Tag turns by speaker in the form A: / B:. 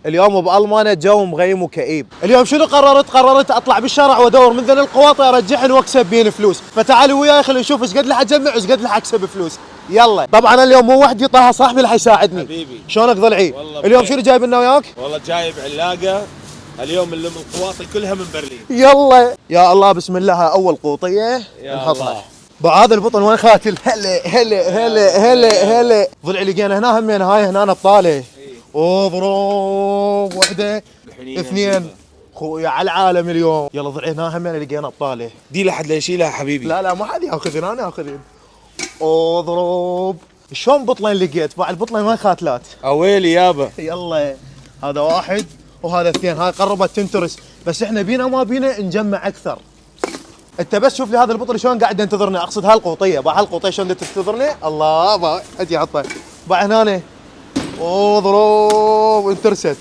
A: اليوم بالمانيا جو مغيم وكئيب. اليوم شنو قررت اطلع بالشارع وادور من ذن القواطع ارجعهن واكسب بين فلوس. فتعالوا وياي خلينا نشوف ايش قد لح اجمع وايش قد لح اكسب فلوس. يلا طبعا اليوم مو وحدي، طه صاحبي اللي حيساعدني.
B: حبيبي
A: شلونك ضلعي؟ اليوم شنو جايب لنا وياك؟
B: والله جايب علاقه اليوم اللي من القواطع كلها من برلين.
A: يلا يا الله بسم الله. اول قوطيه نحطها. بعد البطن وين خاتل؟ هلا ضلعي لقينا هنا همين. هاي هنا الطاله. اضرب وحده اثنين خويا على العالم اليوم. يلا ضلعي هنا همين لقينا الطاله.
B: دي لحد لا يشيلها حبيبي.
A: لا ما حد ياخذين، انا اخذين. اضرب. شلون بطلين لقيت؟ بعد البطلين وين خاتلات؟
B: اويلي يابا.
A: يلا هذا واحد وهذا اثنين. هاي قربت تنترس، بس احنا بينا ما بينا نجمع اكثر. انت بس شوف لي هذا البطل شلون قاعد ينتظرني. اقصد هالقوطيه، هالقوطيه شلون تنتظرني. الله اجي احطها. هنا اضرب انترست.